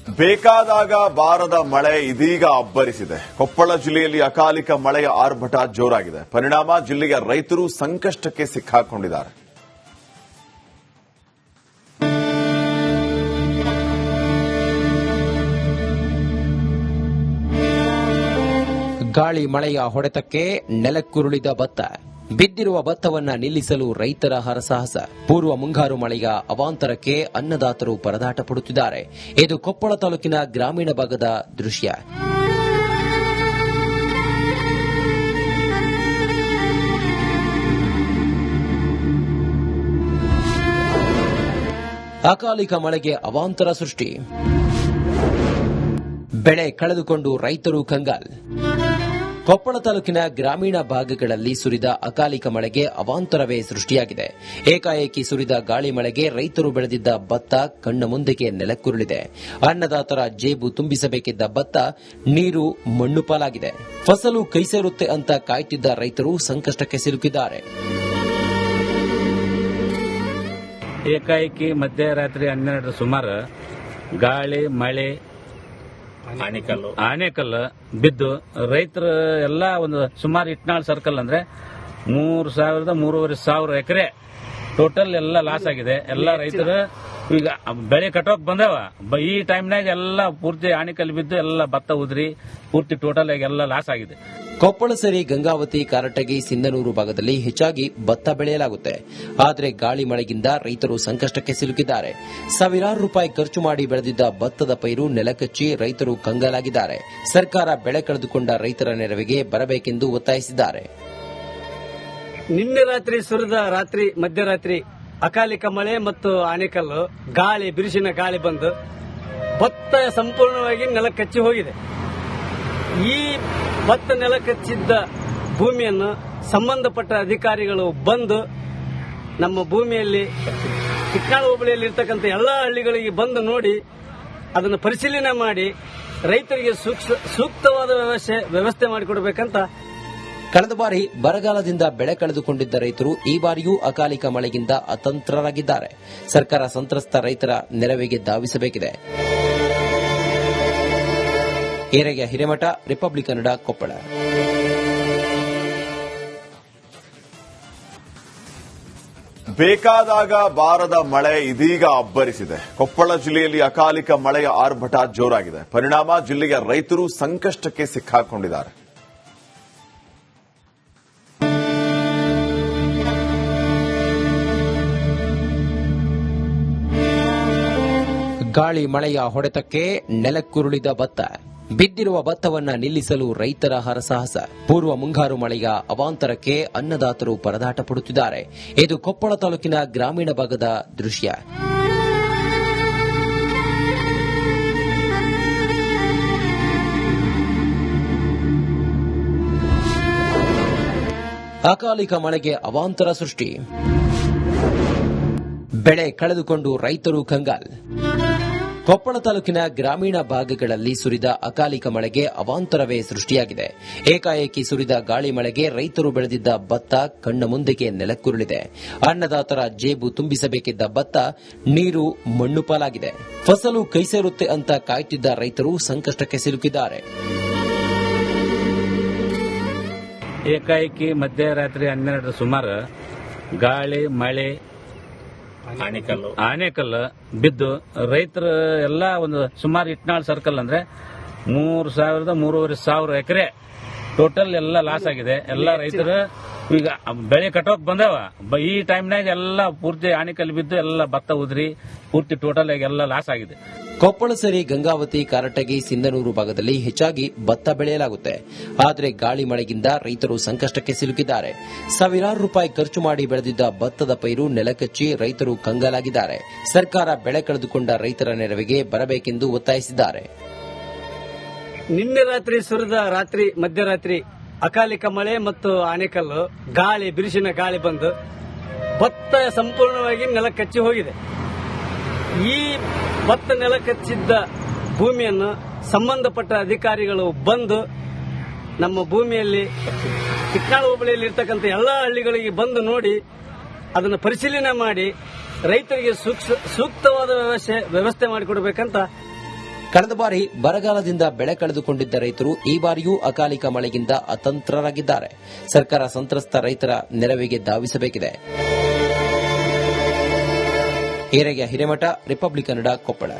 ಬೇಕಾದಾಗ ಬಾರದ ಮಳೆ ಇದೀಗ ಅಬ್ಬರಿಸಿದೆ. ಕೊಪ್ಪಳ ಜಿಲ್ಲೆಯಲ್ಲಿ ಅಕಾಲಿಕ ಮಳೆಯ ಆರ್ಭಟ ಜೋರಾಗಿದೆ. ಪರಿಣಾಮ ಜಿಲ್ಲೆಯ ರೈತರು ಸಂಕಷ್ಟಕ್ಕೆ ಸಿಕ್ಕಾಕೊಂಡಿದ್ದಾರೆ. ಗಾಳಿ ಮಳೆಯ ಹೊಡೆತಕ್ಕೆ ನೆಲಕ್ಕುರುಳಿದ ಭತ್ತ. ಬಿದ್ದಿರುವ ಭತ್ತವನ್ನ ನಿಲ್ಲಿಸಲು ರೈತರ ಹರಸಾಹಸ. ಪೂರ್ವ ಮುಂಗಾರು ಮಳೆಯ ಅವಾಂತರಕ್ಕೆ ಅನ್ನದಾತರು ಪರದಾಟ ಪಡುತ್ತಿದ್ದಾರೆ. ಇದು ಕೊಪ್ಪಳ ತಾಲೂಕಿನ ಗ್ರಾಮೀಣ ಭಾಗದ ದೃಶ್ಯ. ಅಕಾಲಿಕ ಮಳೆಗೆ ಅವಾಂತರ ಸೃಷ್ಟಿ. ಬೆಳೆ ಕಳೆದುಕೊಂಡು ರೈತರು ಕಂಗಾಲ್. ಕೊಪ್ಪಳ ತಾಲೂಕಿನ ಗ್ರಾಮೀಣ ಭಾಗಗಳಲ್ಲಿ ಸುರಿದ ಅಕಾಲಿಕ ಮಳೆಗೆ ಅವಾಂತರವೇ ಸೃಷ್ಟಿಯಾಗಿದೆ. ಏಕಾಏಕಿ ಸುರಿದ ಗಾಳಿ ಮಳೆಗೆ ರೈತರು ಬೆಳೆದಿದ್ದ ಭತ್ತ ಕಣ್ಣ ಮುಂದೆಗೆ ನೆಲಕ್ಕುರುಳಿದೆ. ಅನ್ನದಾತರ ಜೇಬು ತುಂಬಿಸಬೇಕಿದ್ದ ಭತ್ತ ನೀರು ಮಣ್ಣು ಪಾಲಾಗಿದೆ. ಫಸಲು ಕೈ ಸೇರುತ್ತೆ ಅಂತ ಕಾಯ್ತಿದ್ದ ರೈತರು ಸಂಕಷ್ಟಕ್ಕೆ ಸಿಲುಕಿದ್ದಾರೆ. ಏಕಾಏಕಿ ಮಧ್ಯರಾತ್ರಿ 12 ಸುಮಾರು ಗಾಳಿ ಮಳೆ ಆನೆಕಲ್ಲು ಬಿದ್ದು ರೈತರು ಎಲ್ಲ ಒಂದು ಸುಮಾರು ಇಟ್ನಾಳ್ ಸರ್ಕಲ್ ಅಂದ್ರೆ 3,000-3,500 ಎಕರೆ ಟೋಟಲ್ ಎಲ್ಲ ಲಾಸ್ ಆಗಿದೆ. ಎಲ್ಲ ರೈತರು ಈಗ ಬೆಳೆ ಕಟ್ಟೋಕ್ ಬಂದವ. ಈ ಟೈಮ್ನಾಗ ಎಲ್ಲ ಪೂರ್ತಿ ಆನೆಕಲ್ ಬಿದ್ದು ಎಲ್ಲ ಭತ್ತ ಉದ್ರಿ ಪೂರ್ತಿ ಟೋಟಲ್ ಆಗಿ ಎಲ್ಲ ಲಾಸ್ ಆಗಿದೆ. ಕೊಪ್ಪಳ ಸೇರಿ ಗಂಗಾವತಿ, ಕಾರಟಗಿ, ಸಿಂಧನೂರು ಭಾಗದಲ್ಲಿ ಹೆಚ್ಚಾಗಿ ಭತ್ತ ಬೆಳೆಯಲಾಗುತ್ತೆ. ಆದರೆ ಗಾಳಿ ಮಳೆಗಿಂದ ರೈತರು ಸಂಕಷ್ಟಕ್ಕೆ ಸಿಲುಕಿದ್ದಾರೆ. ಸಾವಿರಾರು ರೂಪಾಯಿ ಖರ್ಚು ಮಾಡಿ ಬೆಳೆದಿದ್ದ ಭತ್ತದ ಪೈರು ನೆಲಕಚ್ಚಿ ರೈತರು ಕಂಗಾಲಾಗಿದ್ದಾರೆ. ಸರ್ಕಾರ ಬೆಳೆ ಕಳೆದುಕೊಂಡ ರೈತರ ನೆರವಿಗೆ ಬರಬೇಕೆಂದು ಒತ್ತಾಯಿಸಿದ್ದಾರೆ. ನಿನ್ನೆ ರಾತ್ರಿ ಸುರಿದ ಮಧ್ಯರಾತ್ರಿ ಅಕಾಲಿಕ ಮಳೆ ಮತ್ತು ಆನೆಕಲ್ಲು ಗಾಳಿ ಬಿರುಸಿನ ಗಾಳಿ ಬಂದು ಭತ್ತ ಸಂಪೂರ್ಣವಾಗಿ ನೆಲಕಚ್ಚಿ ಹೋಗಿದೆ. ಈ ಭತ್ತ ನೆಲಕಚ್ಚಿದ್ದ ಭೂಮಿಯನ್ನು ಸಂಬಂಧಪಟ್ಟ ಅಧಿಕಾರಿಗಳು ಬಂದು ನಮ್ಮ ಭೂಮಿಯಲ್ಲಿ ಚಿಕ್ಕಾಳ ಹೋಬಳಿಯಲ್ಲಿ ಇರ್ತಕ್ಕಂಥ ಎಲ್ಲಾ ಹಳ್ಳಿಗಳಿಗೆ ಬಂದು ನೋಡಿ ಅದನ್ನು ಪರಿಶೀಲನೆ ಮಾಡಿ ರೈತರಿಗೆ ಸೂಕ್ತವಾದ ವ್ಯವಸ್ಥೆ ಮಾಡಿಕೊಡಬೇಕಂತ. ಕಳೆದ ಬಾರಿ ಬರಗಾಲದಿಂದ ಬೆಳೆ ಕಳೆದುಕೊಂಡಿದ್ದ ರೈತರು ಈ ಬಾರಿಯೂ ಅಕಾಲಿಕ ಮಳೆಗಿಂದ ಅತಂತ್ರರಾಗಿದ್ದಾರೆ. ಸರ್ಕಾರ ಸಂತ್ರಸ್ತ ರೈತರ ನೆರವಿಗೆ ಧಾವಿಸಬೇಕಿದೆ. ಏರಯ್ಯ ಹಿರೇಮಠ, ರಿಪಬ್ಲಿಕ್ ಕನ್ನಡ, ಕೊಪ್ಪಳ. ಬೇಕಾದಾಗ ಬಾರದ ಮಳೆ ಇದೀಗ ಅಬ್ಬರಿಸಿದೆ. ಕೊಪ್ಪಳ ಜಿಲ್ಲೆಯಲ್ಲಿ ಅಕಾಲಿಕ ಮಳೆಯ ಆರ್ಭಟ ಜೋರಾಗಿದೆ. ಪರಿಣಾಮ ಜಿಲ್ಲೆಯ ರೈತರು ಸಂಕಷ್ಟಕ್ಕೆ ಸಿಕ್ಕಾಕೊಂಡಿದ್ದಾರೆ. ಗಾಳಿ ಮಳೆಯ ಹೊಡೆತಕ್ಕೆ ನೆಲಕ್ಕುರುಳಿದ ಭತ್ತ. ಬಿದ್ದಿರುವ ಭತ್ತವನ್ನ ನಿಲ್ಲಿಸಲು ರೈತರ ಹರಸಾಹಸ. ಪೂರ್ವ ಮುಂಗಾರು ಮಳೆಯ ಅವಾಂತರಕ್ಕೆ ಅನ್ನದಾತರು ಪರದಾಟ ಪಡುತ್ತಿದ್ದಾರೆ. ಇದು ಕೊಪ್ಪಳ ತಾಲೂಕಿನ ಗ್ರಾಮೀಣ ಭಾಗದ ದೃಶ್ಯ. ಅಕಾಲಿಕ ಮಳೆಗೆ ಅವಾಂತರ ಸೃಷ್ಟಿ. ಬೆಳೆ ಕಳೆದುಕೊಂಡು ರೈತರು ಕಂಗಾಲ್. ಕೊಪ್ಪಳ ತಾಲೂಕಿನ ಗ್ರಾಮೀಣ ಭಾಗಗಳಲ್ಲಿ ಸುರಿದ ಅಕಾಲಿಕ ಮಳೆಗೆ ಅವಾಂತರವೇ ಸೃಷ್ಟಿಯಾಗಿದೆ. ಏಕಾಏಕಿ ಸುರಿದ ಗಾಳಿ ಮಳೆಗೆ ರೈತರು ಬೆಳೆದಿದ್ದ ಭತ್ತ ಕಣ್ಣ ಮುಂದೆಗೆ ನೆಲಕ್ಕುರುಳಿದೆ. ಅನ್ನದಾತರ ಜೇಬು ತುಂಬಿಸಬೇಕಿದ್ದ ಭತ್ತ ನೀರು ಮಣ್ಣು ಪಾಲಾಗಿದೆ. ಫಸಲು ಕೈ ಸೇರುತ್ತೆ ಅಂತ ಕಾಯ್ತಿದ್ದ ರೈತರು ಸಂಕಷ್ಟಕ್ಕೆ ಸಿಲುಕಿದ್ದಾರೆ. ಏಕಾಏಕಿ ಮಧ್ಯರಾತ್ರಿ 12 ಸುಮಾರು ಗಾಳಿ ಮಳೆ ಆನೆಕಲ್ಲು ಬಿದ್ದು ರೈತರು ಎಲ್ಲ ಒಂದು ಸುಮಾರು ಇಟ್ನಾಳ್ ಸರ್ಕಲ್ ಅಂದ್ರೆ 3,000-3,500 ಎಕರೆ ಟೋಟಲ್ ಎಲ್ಲ ಲಾಸ್ ಆಗಿದೆ. ಎಲ್ಲ ರೈತರು ಈಗ ಬೆಳೆ ಕಟ್ಟೋಕ್ ಬಂದವ. ಈ ಟೈಮ್ನಾಗ ಎಲ್ಲ ಪೂರ್ತಿ ಆನೆಕಲ್ ಬಿದ್ದು ಎಲ್ಲ ಭತ್ತ ಉದ್ರಿ ಪೂರ್ತಿ ಟೋಟಲ್ ಆಗಿ ಎಲ್ಲ ಲಾಸ್ ಆಗಿದೆ. ಕೊಪ್ಪಳ ಸೇರಿ ಗಂಗಾವತಿ, ಕಾರಟಗಿ, ಸಿಂಧನೂರು ಭಾಗದಲ್ಲಿ ಹೆಚ್ಚಾಗಿ ಭತ್ತ ಬೆಳೆಯಲಾಗುತ್ತೆ. ಆದರೆ ಗಾಳಿ ಮಳೆಗಿಂದ ರೈತರು ಸಂಕಷ್ಟಕ್ಕೆ ಸಿಲುಕಿದ್ದಾರೆ. ಸಾವಿರಾರು ರೂಪಾಯಿ ಖರ್ಚು ಮಾಡಿ ಬೆಳೆದಿದ್ದ ಭತ್ತದ ಪೈರು ನೆಲಕಚ್ಚಿ ರೈತರು ಕಂಗಾಲಾಗಿದ್ದಾರೆ. ಸರ್ಕಾರ ಬೆಳೆ ಕಳೆದುಕೊಂಡ ರೈತರ ನೆರವಿಗೆ ಬರಬೇಕೆಂದು ಒತ್ತಾಯಿಸಿದ್ದಾರೆ. ನಿನ್ನೆ ರಾತ್ರಿ ಸುರಿದ ಮಧ್ಯರಾತ್ರಿ ಅಕಾಲಿಕ ಮಳೆ ಮತ್ತು ಆನೆಕಲ್ಲು ಗಾಳಿ ಬಿರುಸಿನ ಗಾಳಿ ಬಂದು ಭತ್ತ ಸಂಪೂರ್ಣವಾಗಿ ನೆಲಕಚ್ಚಿ ಹೋಗಿದೆ. ಈ ಭತ್ತ ನೆಲಕಚ್ಚಿದ್ದ ಭೂಮಿಯನ್ನು ಸಂಬಂಧಪಟ್ಟ ಅಧಿಕಾರಿಗಳು ಬಂದು ನಮ್ಮ ಭೂಮಿಯಲ್ಲಿ ಚಿಕ್ಕಾಳ ಹೋಬಳಿಯಲ್ಲಿ ಇರ್ತಕ್ಕಂಥ ಎಲ್ಲಾ ಹಳ್ಳಿಗಳಿಗೆ ಬಂದು ನೋಡಿ ಅದನ್ನು ಪರಿಶೀಲನೆ ಮಾಡಿ ರೈತರಿಗೆ ಸೂಕ್ತವಾದ ವ್ಯವಸ್ಥೆ ಮಾಡಿಕೊಡಬೇಕಂತ ಕಳೆದ ಬಾರಿ ಬರಗಾಲದಿಂದ ಬೆಳೆ ಕಳೆದುಕೊಂಡಿದ್ದ ರೈತರು ಈ ಬಾರಿಯೂ ಅಕಾಲಿಕ ಮಳೆಗಿಂದ ಅತಂತ್ರರಾಗಿದ್ದಾರೆ. ಸರ್ಕಾರ ಸಂತ್ರಸ್ತ ರೈತರ ನೆರವಿಗೆ ಧಾವಿಸಬೇಕಿದೆ. ಏರಯ್ಯ ಹಿರೇಮಠ, ರಿಪಬ್ಲಿಕ್ ಕನ್ನಡ, ಕೊಪ್ಪಳ.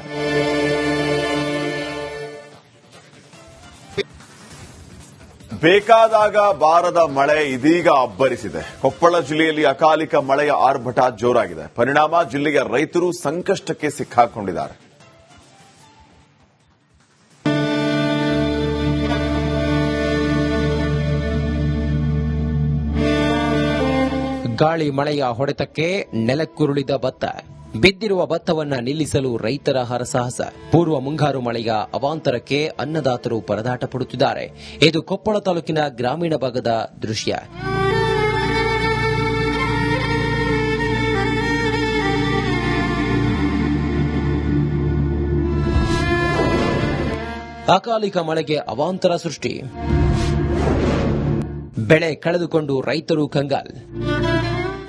ಬೇಕಾದಾಗ ಬಾರದ ಮಳೆ ಇದೀಗ ಅಬ್ಬರಿಸಿದೆ. ಕೊಪ್ಪಳ ಜಿಲ್ಲೆಯಲ್ಲಿ ಅಕಾಲಿಕ ಮಳೆಯ ಆರ್ಭಟ ಜೋರಾಗಿದೆ. ಪರಿಣಾಮ ಜಿಲ್ಲೆಯ ರೈತರು ಸಂಕಷ್ಟಕ್ಕೆ ಸಿಕ್ಕಾಕೊಂಡಿದ್ದಾರೆ. ಗಾಳಿ ಮಳೆಯ ಹೊಡೆತಕ್ಕೆ ನೆಲಕ್ಕುರುಳಿದ ಭತ್ತ. ಬಿದ್ದಿರುವ ಭತ್ತವನ್ನ ನಿಲ್ಲಿಸಲು ರೈತರ ಹರಸಾಹಸ. ಪೂರ್ವ ಮುಂಗಾರು ಮಳೆಯ ಅವಾಂತರಕ್ಕೆ ಅನ್ನದಾತರು ಪರದಾಟ ಪಡುತ್ತಿದ್ದಾರೆ. ಇದು ಕೊಪ್ಪಳ ತಾಲೂಕಿನ ಗ್ರಾಮೀಣ ಭಾಗದ ದೃಶ್ಯ. ಅಕಾಲಿಕ ಮಳೆಗೆ ಅವಾಂತರ ಸೃಷ್ಟಿ. ಬೆಳೆ ಕಳೆದುಕೊಂಡು ರೈತರು ಕಂಗಾಲ್.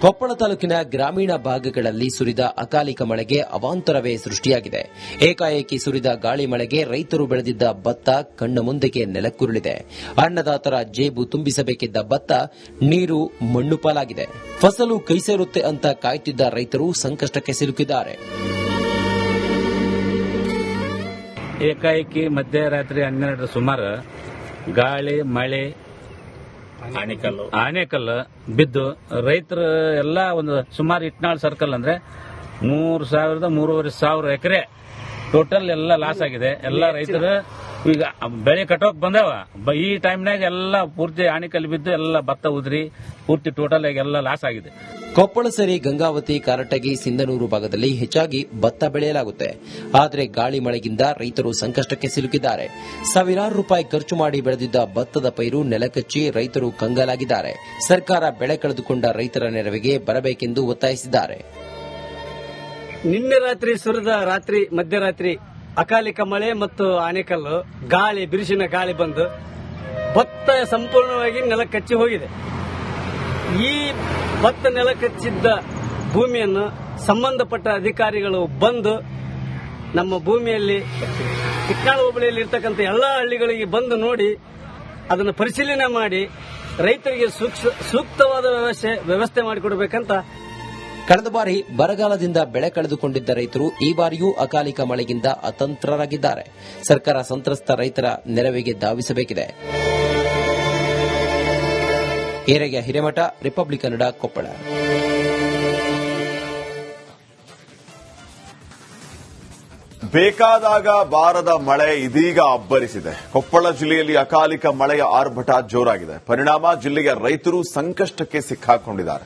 ಕೊಪ್ಪಳ ತಾಲೂಕಿನ ಗ್ರಾಮೀಣ ಭಾಗಗಳಲ್ಲಿ ಸುರಿದ ಅಕಾಲಿಕ ಮಳೆಗೆ ಅವಾಂತರವೇ ಸೃಷ್ಟಿಯಾಗಿದೆ. ಏಕಾಏಕಿ ಸುರಿದ ಗಾಳಿ ಮಳೆಗೆ ರೈತರು ಬೆಳೆದಿದ್ದ ಭತ್ತ ಕಣ್ಣ ಮುಂದೆಗೆ ನೆಲಕ್ಕುರುಳಿದೆ. ಅನ್ನದಾತರ ಜೇಬು ತುಂಬಿಸಬೇಕಿದ್ದ ಭತ್ತ ನೀರು ಮಣ್ಣು ಪಾಲಾಗಿದೆ. ಫಸಲು ಕೈಸೇರುತ್ತೆ ಅಂತ ಕಾಯ್ತಿದ್ದ ರೈತರು ಸಂಕಷ್ಟಕ್ಕೆ ಸಿಲುಕಿದ್ದಾರೆ. ಏಕಾಏಕಿ ಮಧ್ಯರಾತ್ರಿ 12 ಸುಮಾರು ಗಾಳಿ ಮಳೆ ಆನೆಕಲ್ಲು ಬಿದ್ದು ರೈತರು ಎಲ್ಲ ಒಂದು ಸುಮಾರು ಇಟ್ನಾಳ್ ಸರ್ಕಲ್ ಅಂದ್ರೆ 3,000-3,500 ಎಕರೆ ಟೋಟಲ್ ಎಲ್ಲ ಲಾಸ್ ಆಗಿದೆ. ಎಲ್ಲ ರೈತರು ಈಗ ಬೆಳೆ ಕಟ್ಟೋಕ್ ಬಂದವ. ಈ ಟೈಮ್ನಾಗ ಎಲ್ಲ ಪೂರ್ತಿ ಆನೆಕಲ್ಲು ಬಿದ್ದು ಎಲ್ಲ ಭತ್ತ ಉದ್ರಿ ಪೂರ್ತಿ ಟೋಟಲ್ ಆಗಿ ಎಲ್ಲ ಲಾಸ್ ಆಗಿದೆ. ಕೊಪ್ಪಳ ಸೇರಿ ಗಂಗಾವತಿ, ಕಾರಟಗಿ, ಸಿಂಧನೂರು ಭಾಗದಲ್ಲಿ ಹೆಚ್ಚಾಗಿ ಭತ್ತ ಬೆಳೆಯಲಾಗುತ್ತೆ. ಆದರೆ ಗಾಳಿ ಮಳೆಗಿಂದ ರೈತರು ಸಂಕಷ್ಟಕ್ಕೆ ಸಿಲುಕಿದ್ದಾರೆ. ಸಾವಿರಾರು ರೂಪಾಯಿ ಖರ್ಚು ಮಾಡಿ ಬೆಳೆದಿದ್ದ ಭತ್ತದ ಪೈರು ನೆಲಕಚ್ಚಿ ರೈತರು ಕಂಗಾಲಾಗಿದ್ದಾರೆ. ಸರ್ಕಾರ ಬೆಳೆ ಕಳೆದುಕೊಂಡ ರೈತರ ನೆರವಿಗೆ ಬರಬೇಕೆಂದು ಒತ್ತಾಯಿಸಿದ್ದಾರೆ. ನಿನ್ನೆ ರಾತ್ರಿ ಸುರಿದ ಮಧ್ಯರಾತ್ರಿ ಅಕಾಲಿಕ ಮಳೆ ಮತ್ತು ಆನೆಕಲ್ಲು ಗಾಳಿ, ಬಿರುಸಿನ ಗಾಳಿ ಬಂದು ಭತ್ತ ಸಂಪೂರ್ಣವಾಗಿ ನೆಲ ಕಚ್ಚಿ ಹೋಗಿದೆ. ಈ ಭತ್ತ ನೆಲ ಕಚ್ಚಿದ್ದ ಭೂಮಿಯನ್ನು ಸಂಬಂಧಪಟ್ಟ ಅಧಿಕಾರಿಗಳು ಬಂದು ನಮ್ಮ ಭೂಮಿಯಲ್ಲಿ ಇಟ್ನಾಳ ಹೋಬಳಿಯಲ್ಲಿ ಇರ್ತಕ್ಕಂಥ ಎಲ್ಲಾ ಹಳ್ಳಿಗಳಿಗೆ ಬಂದು ನೋಡಿ ಅದನ್ನು ಪರಿಶೀಲನೆ ಮಾಡಿ ರೈತರಿಗೆ ಸೂಕ್ತವಾದ ವ್ಯವಸ್ಥೆ ಮಾಡಿಕೊಡಬೇಕಂತ. ಕಳೆದ ಬಾರಿ ಬರಗಾಲದಿಂದ ಬೆಳೆ ಕಳೆದುಕೊಂಡಿದ್ದ ರೈತರು ಈ ಬಾರಿಯೂ ಅಕಾಲಿಕ ಮಳೆಗಿಂದ ಅತಂತ್ರರಾಗಿದ್ದಾರೆ. ಸರ್ಕಾರ ಸಂತ್ರಸ್ತ ರೈತರ ನೆರವಿಗೆ ಧಾವಿಸಬೇಕಿದೆ. ಏರಯ್ಯ ಹಿರೇಮಠ, ರಿಪಬ್ಲಿಕ್ ಕನ್ನಡ, ಕೊಪ್ಪಳ. ಬೇಕಾದಾಗ ಬಾರದ ಮಳೆ ಇದೀಗ ಅಬ್ಬರಿಸಿದೆ. ಕೊಪ್ಪಳ ಜಿಲ್ಲೆಯಲ್ಲಿ ಅಕಾಲಿಕ ಮಳೆಯ ಆರ್ಭಟ ಜೋರಾಗಿದೆ. ಪರಿಣಾಮ ಜಿಲ್ಲೆಯ ರೈತರು ಸಂಕಷ್ಟಕ್ಕೆ ಸಿಕ್ಕಾಕೊಂಡಿದ್ದಾರೆ.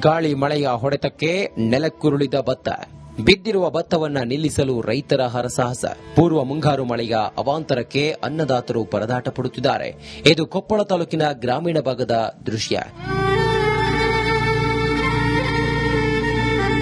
ಗಾಳಿ ಮಳೆಯ ಹೊಡೆತಕ್ಕೆ ನೆಲಕ್ಕುರುಳಿದ ಭತ್ತ. ಬಿದ್ದಿರುವ ಭತ್ತವನ್ನ ನಿಲ್ಲಿಸಲು ರೈತರ ಹರಸಾಹಸ. ಪೂರ್ವ ಮುಂಗಾರು ಮಳೆಯ ಅವಾಂತರಕ್ಕೆ ಅನ್ನದಾತರು ಪರದಾಟ ಪಡುತ್ತಿದ್ದಾರೆ. ಇದು ಕೊಪ್ಪಳ ತಾಲೂಕಿನ ಗ್ರಾಮೀಣ ಭಾಗದ ದೃಶ್ಯ.